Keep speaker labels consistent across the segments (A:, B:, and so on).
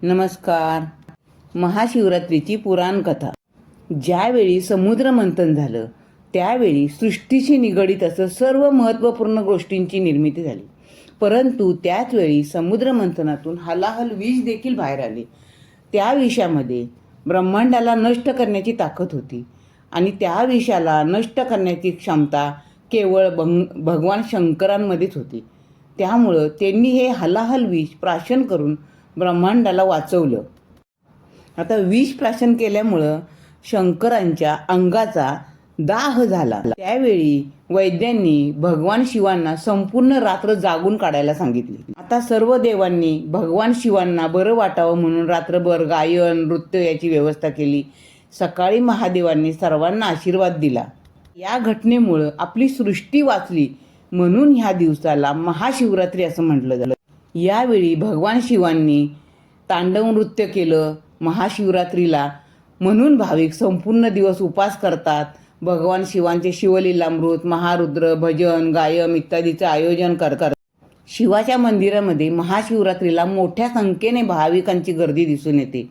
A: नमस्कार. महाशिवरात्रीची पुराण कथा. ज्यावेळी समुद्र मंथन झालं त्यावेळी सृष्टीशी निगडीत असं सर्व महत्त्वपूर्ण गोष्टींची निर्मिती झाली. परंतु त्याच वेळी समुद्र मंथनातून हलाहल विष देखील बाहेर आले. त्या विषामध्ये ब्रह्मांडाला नष्ट करण्याची ताकद होती आणि त्या विषाला नष्ट करण्याची क्षमता केवळ भगवान शंकरांमध्येच होती. त्यामुळं त्यांनी हे हलाहल विष प्राशन करून ब्रह्मांडाला वाचवलं. आता विष प्राशन केल्यामुळं शंकरांच्या अंगाचा दाह झाला. त्यावेळी वैद्यांनी भगवान शिवांना संपूर्ण रात्र जागून काढायला सांगितले. आता सर्व देवांनी भगवान शिवांना बरं वाटावं म्हणून रात्रभर गायन नृत्य याची व्यवस्था केली. सकाळी महादेवांनी सर्वांना आशीर्वाद दिला. या घटनेमुळं आपली सृष्टी वाचली म्हणून ह्या दिवसाला महाशिवरात्री असं म्हटलं झालं. यावेळी भगवान शिवांनी तांडव नृत्य केलं महाशिवरात्रीला, म्हणून भाविक संपूर्ण दिवस उपास करतात. भगवान शिवांचे शिवलीलामृत, महारुद्र, भजन, गायन इत्यादीचं आयोजन करतात. शिवाच्या मंदिरामध्ये महाशिवरात्रीला मोठ्या संख्येने भाविकांची गर्दी दिसून येते.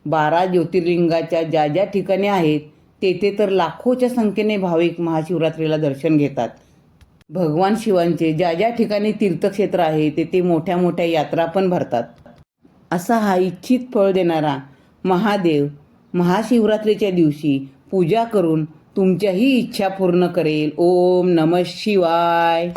A: 12 ज्योतिर्लिंगाच्या ज्या ज्या ठिकाणी आहेत तेथे तर लाखोच्या संख्येने भाविक महाशिवरात्रीला दर्शन घेतात. भगवान शिवांचे ज्या ज्या ठिकाणी तीर्थक्षेत्र आहे तेथे मोठ्या मोठ्या यात्रा पण भरतात. असा हा इच्छित फळ देणारा महादेव महाशिवरात्रीच्या दिवशी पूजा करून तुमच्याही इच्छा पूर्ण करेल. ओम नमः शिवाय.